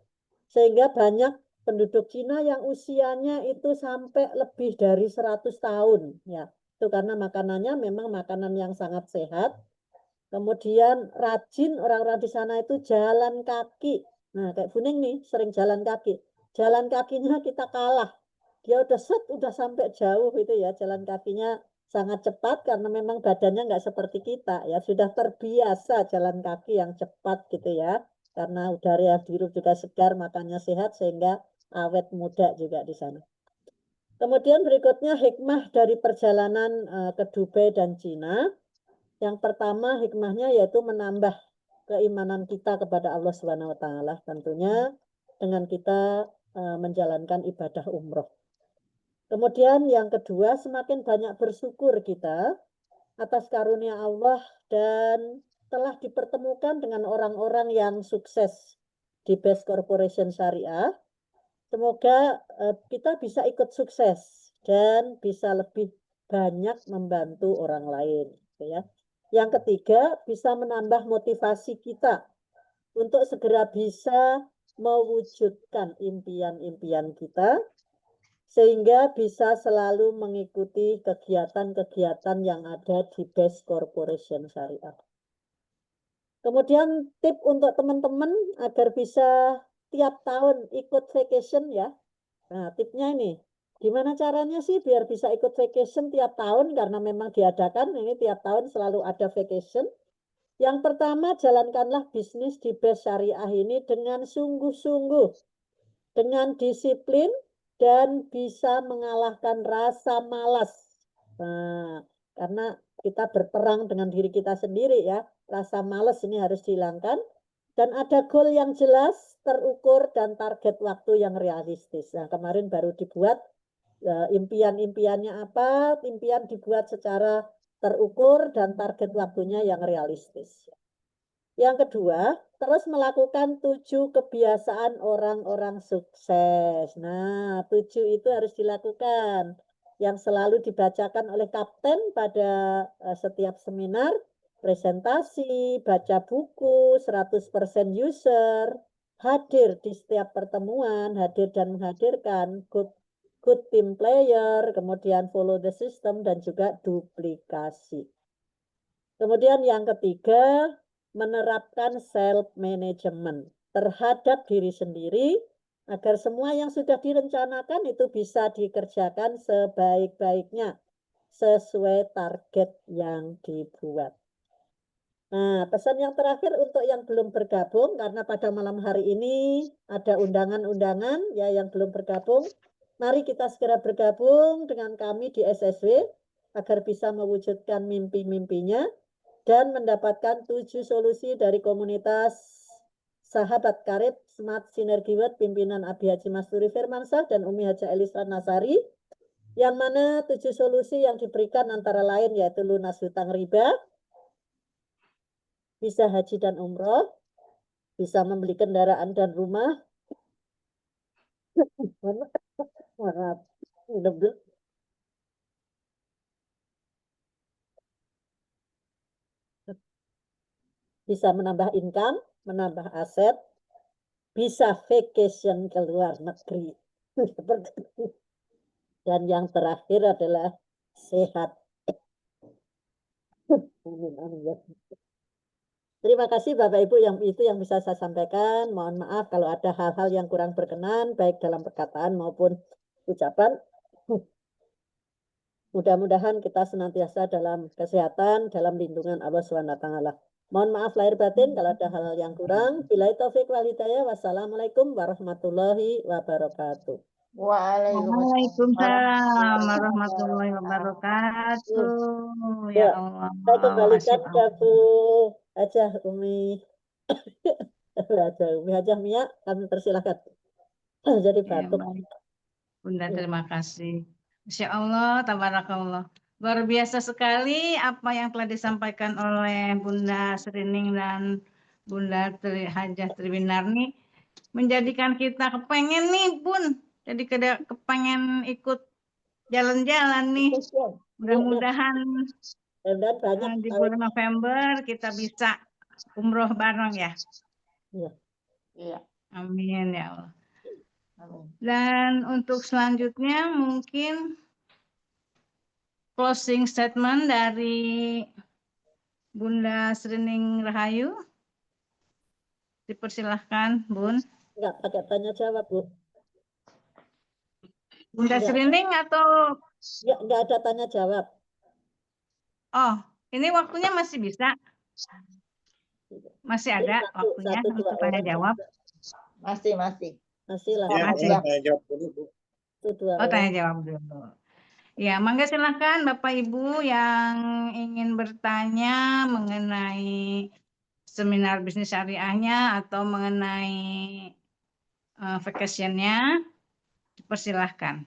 S2: sehingga banyak penduduk Cina yang usianya itu sampai lebih dari 100 tahun. Ya, itu karena makanannya memang makanan yang sangat sehat. Kemudian rajin orang-orang di sana itu jalan kaki. Nah, kayak Buning nih, sering jalan kaki. Jalan kakinya kita kalah. Dia udah sampai jauh itu ya, jalan kakinya sangat cepat karena memang badannya nggak seperti kita ya, sudah terbiasa jalan kaki yang cepat gitu ya. Karena udara biru juga segar, makannya sehat sehingga awet muda juga di sana. Kemudian berikutnya hikmah dari perjalanan ke Dubai dan Cina. Yang pertama hikmahnya yaitu menambah keimanan kita kepada Allah Subhanahu wa taala, tentunya dengan kita menjalankan ibadah umroh. Kemudian yang kedua, semakin banyak bersyukur kita atas karunia Allah dan telah dipertemukan dengan orang-orang yang sukses di Best Corporation Syariah. Semoga kita bisa ikut sukses dan bisa lebih banyak membantu orang lain, gitu ya. Yang ketiga, bisa menambah motivasi kita untuk segera bisa mewujudkan impian-impian kita, sehingga bisa selalu mengikuti kegiatan-kegiatan yang ada di Best Corporation Syariah. Kemudian tip untuk teman-teman agar bisa tiap tahun ikut vacation ya. Nah, tipnya ini, gimana caranya sih biar bisa ikut vacation tiap tahun, karena memang diadakan ini tiap tahun selalu ada vacation. Yang pertama, jalankanlah bisnis di Best Syariah ini dengan sungguh-sungguh, dengan disiplin, dan bisa mengalahkan rasa malas. Nah, karena kita berperang dengan diri kita sendiri ya, rasa malas ini harus dihilangkan. Dan ada goal yang jelas, terukur, dan target waktu yang realistis. Nah, kemarin baru dibuat impian-impiannya apa, impian dibuat secara terukur dan target waktunya yang realistis. Yang kedua, terus melakukan 7 kebiasaan orang-orang sukses. Nah, 7 itu harus dilakukan. Yang selalu dibacakan oleh kapten pada setiap seminar, presentasi, baca buku, 100% user, hadir di setiap pertemuan, hadir dan menghadirkan, good team player, kemudian follow the system, dan juga duplikasi. Kemudian yang ketiga, menerapkan self-management terhadap diri sendiri agar semua yang sudah direncanakan itu bisa dikerjakan sebaik-baiknya sesuai target yang dibuat. Nah, pesan yang terakhir untuk yang belum bergabung, karena pada malam hari ini ada undangan-undangan ya yang belum bergabung. Mari kita segera bergabung dengan kami di SSW agar bisa mewujudkan mimpi-mimpinya dan mendapatkan 7 solusi dari komunitas Sahabat Karib Smart Synergy World pimpinan Abi Haji Masturi Firmansyah dan Umi Haja Elisra Nasari, yang mana 7 solusi yang diberikan antara lain yaitu lunas hutang riba, bisa haji dan umroh, bisa membeli kendaraan dan rumah, bisa menambah income, menambah aset, bisa vacation ke luar negeri. Seperti itu. Dan yang terakhir adalah sehat. Amin, amin, ya. Terima kasih Bapak Ibu, yang itu yang bisa saya sampaikan. Mohon maaf kalau ada hal-hal yang kurang berkenan baik dalam perkataan maupun ucapan. Mudah-mudahan kita senantiasa dalam kesehatan, dalam lindungan Allah SWT. Mohon maaf lahir batin kalau ada hal-hal yang kurang. Billahi taufik wal hidayah. Wassalamualaikum warahmatullahi wabarakatuh.
S3: Waalaikumsalam warahmatullahi wabarakatuh. Ya
S2: Ya,
S3: Allah,
S2: saya kembalikan
S3: Masya
S2: ke
S3: Allah.
S2: Bu Hajah Umi. Hajah Mia, kami persilahkan. Jadi
S3: Ya,
S2: batuk.
S3: baik. Bunda,
S2: Ya.
S3: terima kasih. Masya Allah, tabarakallah. Luar biasa sekali apa yang telah disampaikan oleh Bunda Serining dan Bunda Hajah Triwinarni, menjadikan kita kepengen nih Bun, jadi kepengen ikut jalan-jalan nih. Mudah-mudahan
S2: Dan banyak
S3: di bulan November kita bisa umroh bareng ya.
S1: Iya.
S3: Amin ya Allah.
S1: Amin.
S3: Dan untuk selanjutnya mungkin closing statement dari Bunda Serining Rahayu. Dipersilahkan, Bun.
S2: Enggak pakai tanya jawab, Bu.
S3: Bunda
S2: Enggak.
S3: Serining atau
S2: Enggak ada tanya jawab.
S3: oh, ini waktunya masih bisa? Masih ada waktunya untuk tanya jawab?
S1: Masih.
S2: Masih lah.
S3: Masih.
S4: Tanya jawab dulu, Bu.
S3: Oh, tanya jawab dulu. Ya, mangga silahkan Bapak Ibu yang ingin bertanya mengenai seminar bisnis syariahnya atau mengenai vacation-nya, dipersilahkan.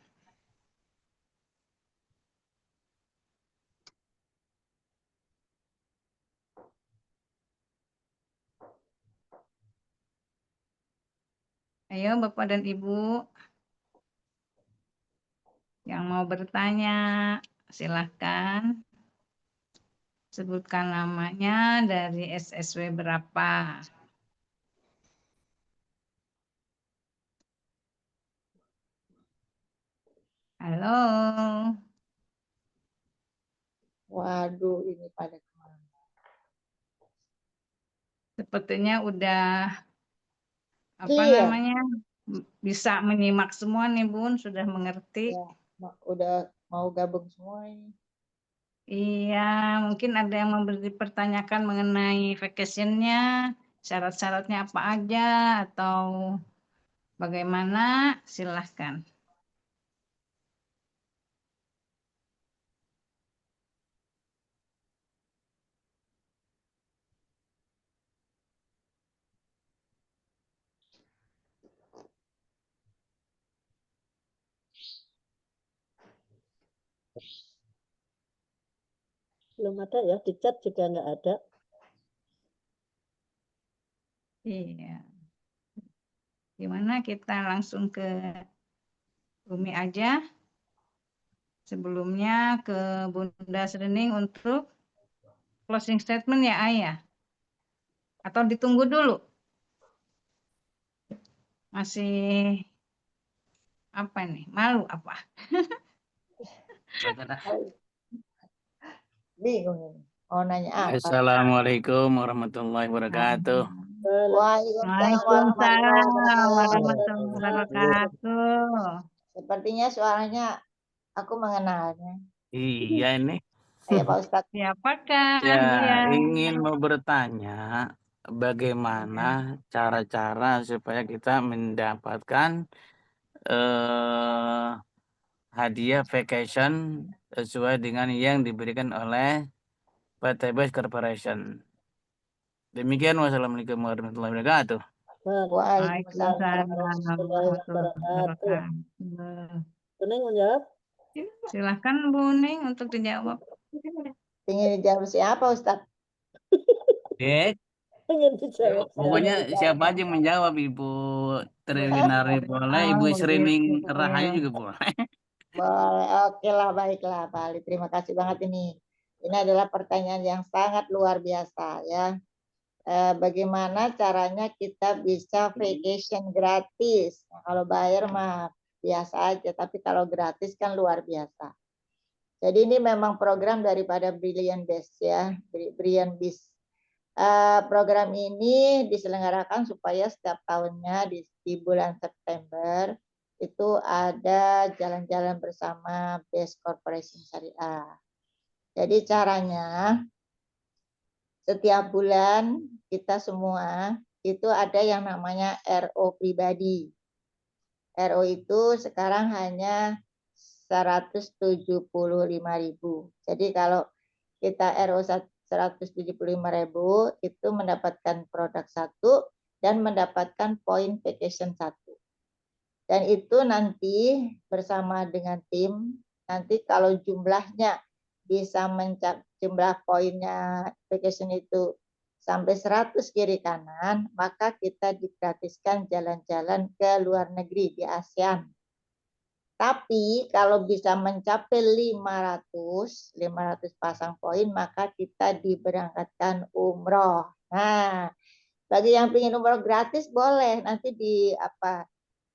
S3: Ayo Bapak dan Ibu yang mau bertanya, silahkan. Sebutkan namanya, dari SSW berapa. Halo.
S1: Waduh, ini pada kemana?
S3: Sepertinya udah
S1: Iya.
S3: namanya bisa menyimak semua nih Bun, sudah mengerti.
S1: Ya, udah mau gabung semua ini.
S3: Iya, mungkin ada yang dipertanyakan mengenai vacation-nya, syarat-syaratnya apa aja atau bagaimana, silahkan.
S2: Belum ada ya, di chat juga nggak ada.
S3: Iya. Gimana kita langsung ke Umi aja. Sebelumnya ke Bunda Serining untuk closing statement ya Ayah. Atau ditunggu dulu? Masih apa nih? Malu apa?
S1: Bingung ini. Mau nanya apa?
S4: Assalamualaikum warahmatullahi wabarakatuh.
S3: Waalaikumsalam warahmatullahi wabarakatuh.
S1: Sepertinya suaranya aku mengenalnya.
S4: Iya ini.
S1: Saya Pak Ustadz.
S3: Siapakah
S4: Ya,
S3: dia?
S4: ingin mau bertanya bagaimana cara-cara supaya kita mendapatkan hadiah vacation sesuai dengan yang diberikan oleh PT Best Corporation. Demikian, wassalamualaikum warahmatullahi wabarakatuh.
S3: Waalaikumsalam warahmatullahi wabarakatuh.
S2: Kuning menjawab?
S3: Silahkan Bu Ning untuk dijawab.
S1: Ingin dijawab siapa Ustadz?
S2: Ingin dijawab.
S4: Pokoknya siapa aja yang menjawab, Ibu Triwinarni boleh, Ibu Serining Rahayu juga boleh.
S1: Boleh, oke lah, baiklah Pak Ali. Terima kasih banget ini. Ini adalah pertanyaan yang sangat luar biasa ya. bagaimana caranya kita bisa vacation gratis. Nah, kalau bayar mah biasa aja, tapi kalau gratis kan luar biasa. Jadi ini memang program daripada Brilliant Best ya, Brilliant Beast. Program ini diselenggarakan supaya setiap tahunnya di bulan September itu ada jalan-jalan bersama Best Corporation Syariah. Jadi caranya setiap bulan kita semua itu ada yang namanya RO pribadi. RO itu sekarang hanya 175.000. Jadi kalau kita RO 175.000 itu mendapatkan produk 1 dan mendapatkan poin vacation 1. Dan itu nanti bersama dengan tim, nanti kalau jumlahnya bisa mencapai jumlah poinnya vacation itu sampai 100 kiri kanan, maka kita digratiskan jalan-jalan ke luar negeri di ASEAN. Tapi kalau bisa mencapai 500 pasang poin, maka kita diberangkatkan umroh. Nah, bagi yang ingin umroh gratis boleh nanti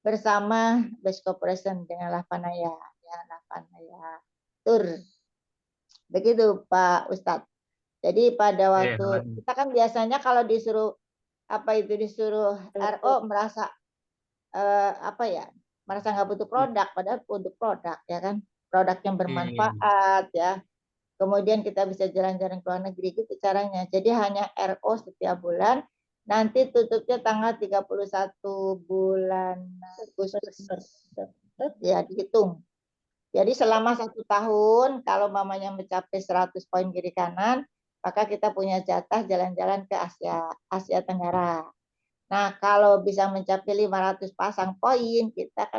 S1: bersama Best Corporation dengan Lapanaya, ya Lapanaya Tour. Begitu Pak Ustadz. Jadi pada waktu kita kan biasanya kalau disuruh RO merasa merasa nggak butuh produk, padahal butuh produk ya kan, produk yang bermanfaat ya. Kemudian kita bisa jalan-jalan ke luar negeri gitu caranya. Jadi hanya RO setiap bulan. Nanti tutupnya tanggal 31 bulan Agustus. Ya dihitung. Jadi selama 1 tahun kalau mamanya mencapai 100 poin kiri kanan, maka kita punya jatah jalan-jalan ke Asia Tenggara. Nah, kalau bisa mencapai 500 pasang poin, kita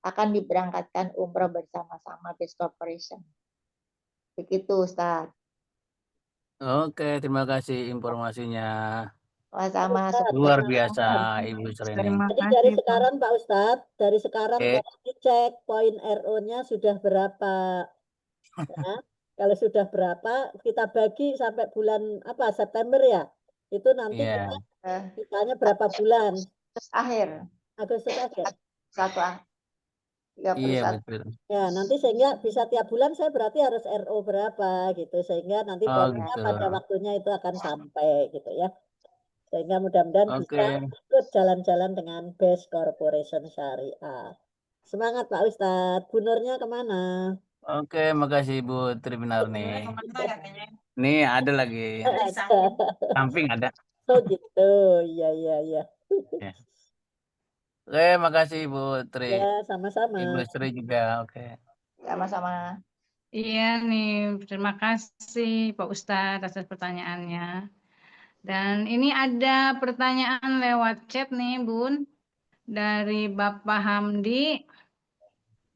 S1: akan diberangkatkan umroh bersama-sama Best Corporation. Begitu, Ustaz.
S4: Oke, terima kasih informasinya.
S1: Sama
S4: Luar biasa, Ibu Srining.
S2: Jadi dari sekarang Pak Ustadz, dari sekarang tolong dicek poin RO-nya sudah berapa. Ya, kalau sudah berapa, kita bagi sampai bulan September ya. Itu nanti kitanya berapa bulan? Agustus akhir.
S1: 31.
S4: Iya, betul.
S2: Ya, nanti sehingga bisa tiap bulan saya berarti harus RO berapa gitu. Sehingga nanti poinnya pada waktunya itu akan sampai gitu ya. Sehingga mudah-mudahan bisa ikut jalan-jalan dengan Best Corporation Syariah. Semangat Pak Ustadz. Bu Nurnya kemana?
S4: Oke, makasih Ibu Tribinar nih. Nih ada lagi. Samping ada.
S2: Oh gitu, iya.
S4: Oke, makasih Ibu Tri.
S2: Ya, sama-sama.
S4: Ibu Sri juga, oke.
S1: Sama-sama.
S3: Iya nih, terima kasih Pak Ustadz atas pertanyaannya. Dan ini ada pertanyaan lewat chat nih Bun, dari Bapak Hamdi.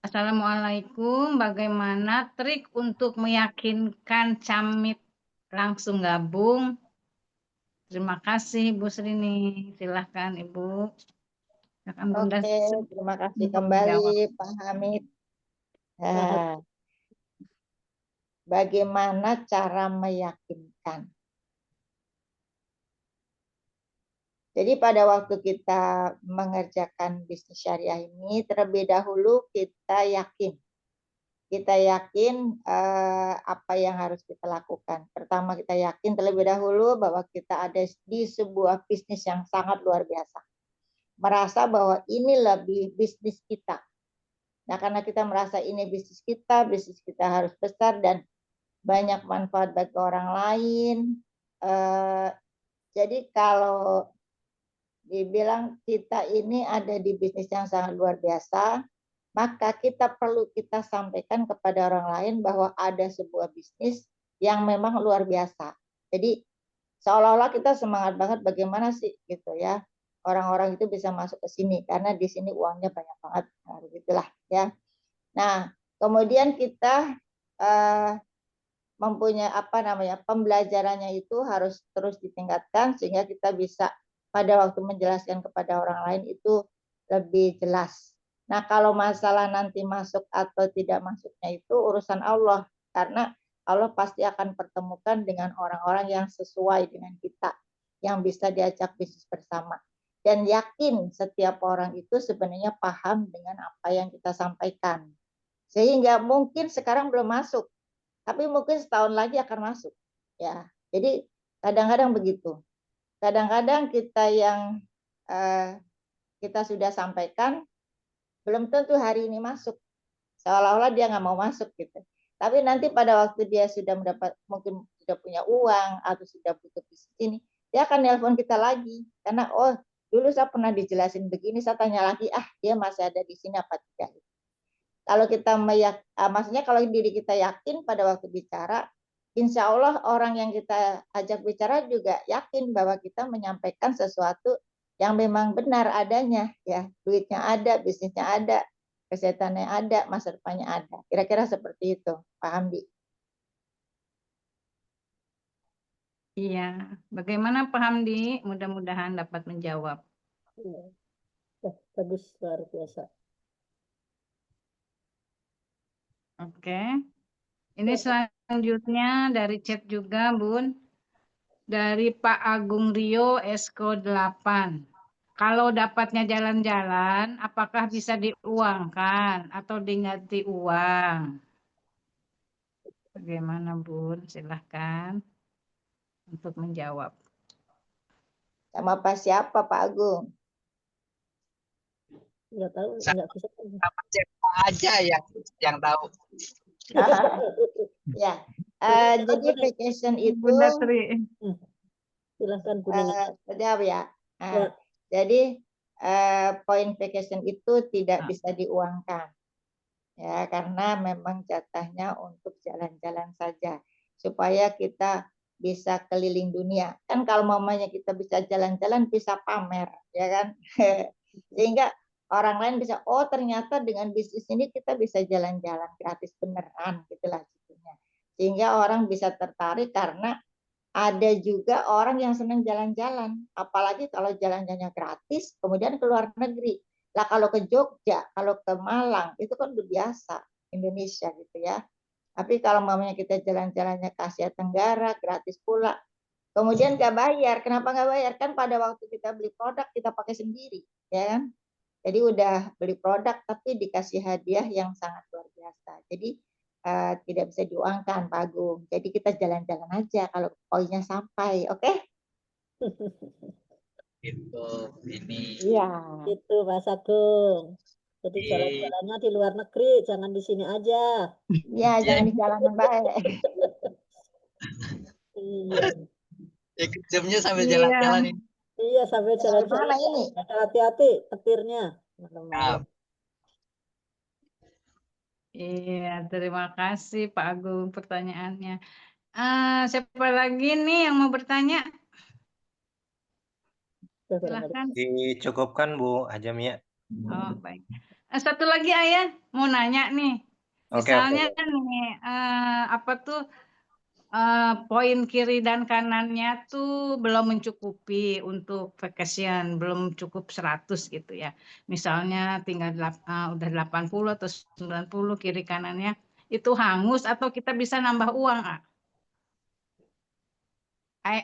S3: Assalamualaikum, bagaimana trik untuk meyakinkan Camit langsung gabung? Terima kasih Bu Srini, silahkan Ibu.
S1: Oke, terima kasih kembali Pak Hamid. Nah, bagaimana cara meyakinkan? Jadi pada waktu kita mengerjakan bisnis syariah ini, terlebih dahulu kita yakin. Kita yakin apa yang harus kita lakukan. Pertama kita yakin terlebih dahulu bahwa kita ada di sebuah bisnis yang sangat luar biasa. Merasa bahwa ini lebih bisnis kita. Nah, karena kita merasa ini bisnis kita harus besar dan banyak manfaat bagi orang lain. Jadi kalau dibilang kita ini ada di bisnis yang sangat luar biasa, maka kita sampaikan kepada orang lain bahwa ada sebuah bisnis yang memang luar biasa. Jadi seolah-olah kita semangat banget bagaimana sih gitu ya. Orang-orang itu bisa masuk ke sini karena di sini uangnya banyak banget. Nah, begitulah ya. Nah, kemudian kita mempunyai pembelajarannya itu harus terus ditingkatkan sehingga kita bisa pada waktu menjelaskan kepada orang lain itu lebih jelas. Nah, kalau masalah nanti masuk atau tidak masuknya itu urusan Allah, karena Allah pasti akan pertemukan dengan orang-orang yang sesuai dengan kita. yang bisa diajak bisnis bersama. Dan yakin setiap orang itu sebenarnya paham dengan apa yang kita sampaikan. Sehingga mungkin sekarang belum masuk, tapi mungkin setahun lagi akan masuk. Ya, jadi kadang-kadang begitu. Kadang-kadang kita yang kita sudah sampaikan belum tentu hari ini masuk. Seolah-olah dia nggak mau masuk gitu. Tapi nanti pada waktu dia sudah mendapat, mungkin sudah punya uang atau sudah butuh bisnis ini, dia akan nelpon kita lagi. Karena oh dulu saya pernah dijelasin begini, saya tanya lagi, dia masih ada di sini apa tidak. Kalau kita maksudnya kalau diri kita yakin pada waktu bicara, insya Allah orang yang kita ajak bicara juga yakin bahwa kita menyampaikan sesuatu yang memang benar adanya, ya, duitnya ada, bisnisnya ada, kesehatannya ada, masa depannya ada. Kira-kira seperti itu, Pak Hamdi.
S3: Iya, bagaimana Pak Hamdi? Mudah-mudahan dapat menjawab.
S2: Bagus, luar biasa.
S3: Oke. Ini selanjutnya dari chat juga, Bun. Dari Pak Agung Rio, Esko 8. Kalau dapatnya jalan-jalan, apakah bisa diuangkan atau diganti uang? Bagaimana, Bun? Silahkan untuk menjawab.
S1: Sama Pak siapa, Pak Agung?
S2: Nggak tahu, nggak bisa.
S5: Sama siapa aja yang tahu.
S1: Ya, jadi vacation itu
S3: Bunda Tri.
S2: Silahkan Bunda.
S1: jawab ya.
S2: Ya.
S1: Jadi poin vacation itu tidak bisa diuangkan, ya, karena memang jatahnya untuk jalan-jalan saja, supaya kita bisa keliling dunia. Kan kalau mamanya kita bisa jalan-jalan, bisa pamer, ya kan? Sehingga orang lain bisa, oh ternyata dengan bisnis ini kita bisa jalan-jalan gratis beneran, gitulah jadinya. Sehingga orang bisa tertarik karena ada juga orang yang senang jalan-jalan, apalagi kalau jalan-jalannya gratis, kemudian ke luar negeri. Lah kalau ke Jogja, kalau ke Malang, itu kan udah biasa Indonesia gitu ya. Tapi kalau mamanya kita jalan-jalannya ke Asia Tenggara, gratis pula. Kemudian nggak bayar, kenapa nggak bayar? Kan pada waktu kita beli produk, kita pakai sendiri, ya kan? Jadi udah beli produk, tapi dikasih hadiah yang sangat luar biasa. Jadi tidak bisa diuangkan, Pak Agung. Jadi kita jalan-jalan aja kalau poinnya sampai, oke?
S5: Gitu ini.
S1: Iya.
S2: Itu Mas Agung. Jadi jalan-jalannya di luar negeri, jangan di sini aja.
S1: Iya, jangan di jalanan baik.
S2: Iya.
S5: Ikut jamnya sambil
S3: Iya.
S5: jalan-jalan ini.
S2: Iya, sampai jalan-jalan.
S1: Mana ini?
S2: Hati-hati petirnya.
S5: Nah,
S3: Iya, terima kasih Pak Agung pertanyaannya. Siapa lagi nih yang mau bertanya? Silahkan.
S6: Dicukupkan Bu Hajamia.
S3: Oh, baik. Satu lagi Ayah mau nanya nih.
S6: Oke,
S3: Misalnya nih, apa tuh poin kiri dan kanannya tuh belum mencukupi untuk vacation, belum cukup 100 gitu ya. Misalnya tinggal udah 80 atau 90 kiri kanannya itu hangus atau kita bisa nambah uang,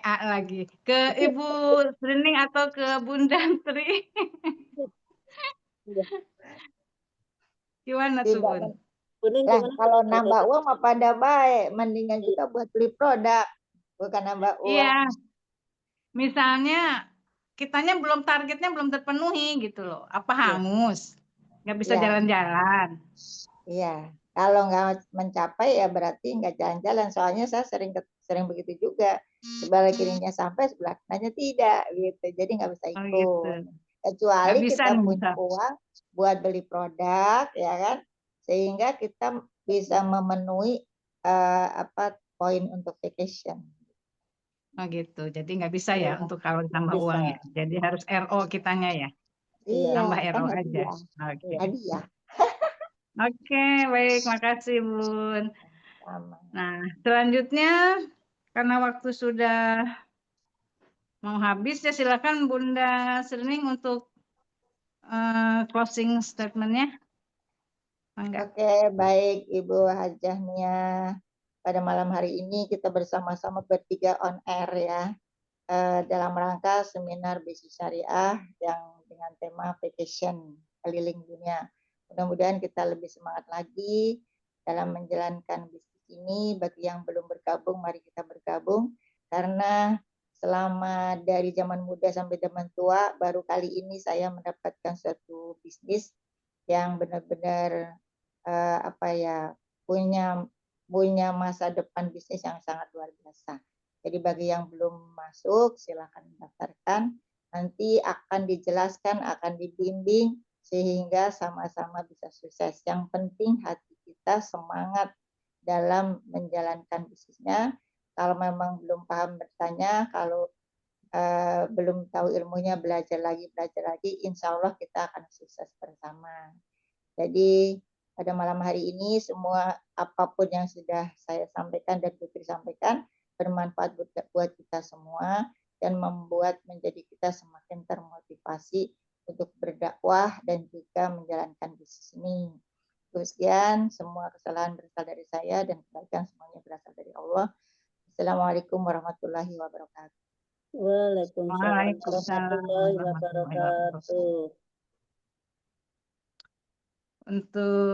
S3: lagi ke Ibu Srining atau ke Bunda Tri? Gimana tuh, Bun?
S1: Lah, kalau nambah uang mah pada baik, mendingan kita buat beli produk, bukan nambah uang.
S3: Iya, misalnya kitanya targetnya belum terpenuhi gitu loh, apa hangus, nggak bisa
S1: Iya.
S3: jalan-jalan.
S1: Iya, kalau nggak mencapai ya berarti nggak jalan-jalan. Soalnya saya sering begitu juga. Sebelah kirinya sampai, sebelah kanannya tidak, gitu. Jadi nggak bisa ikut.
S3: Gitu.
S1: Kecuali
S3: Nggak bisa
S1: kita
S3: nih,
S1: punya uang buat beli produk, ya kan? Sehingga kita bisa memenuhi poin untuk vacation.
S3: Oh gitu. Jadi nggak bisa ya
S1: Iya.
S3: untuk kalau tambah
S2: Bisa.
S3: uang ya. Jadi harus RO kitanya ya.
S1: Iya,
S3: Tambah
S1: kan
S3: RO aja.
S1: hadiah.
S3: Oke.
S1: Hadiah.
S3: Oke, baik. Makasih, Bun.
S1: Sama.
S3: Nah, selanjutnya karena waktu sudah mau habis ya silakan Bunda Srining untuk closing statement-nya.
S1: Oke, baik Ibu Hajah Nia. Pada malam hari ini kita bersama-sama bertiga on air ya. dalam rangka seminar bisnis syariah yang dengan tema vacation keliling dunia. Mudah-mudahan kita lebih semangat lagi dalam menjalankan bisnis ini. Bagi yang belum bergabung, mari kita bergabung, karena selama dari zaman muda sampai zaman tua, baru kali ini saya mendapatkan suatu bisnis yang benar-benar punya masa depan bisnis yang sangat luar biasa. Jadi bagi yang belum masuk, silakan mendaftarkan. Nanti akan dijelaskan, akan dibimbing, sehingga sama-sama bisa sukses. Yang penting hati kita semangat dalam menjalankan bisnisnya. Kalau memang belum paham bertanya, kalau belum tahu ilmunya belajar lagi, insya Allah kita akan sukses bersama. Jadi pada malam hari ini semua apapun yang sudah saya sampaikan dan Putri sampaikan bermanfaat buat kita semua dan membuat menjadi kita semakin termotivasi untuk berdakwah dan juga menjalankan bisnis ini. Sekian, semua kesalahan berasal dari saya dan kebaikan semuanya berasal dari Allah. Assalamualaikum warahmatullahi wabarakatuh.
S2: Waalaikumsalam
S3: Waalaikumsalam
S2: warahmatullahi
S3: warahmatullahi wabarakatuh.
S2: wabarakatuh.
S3: Untuk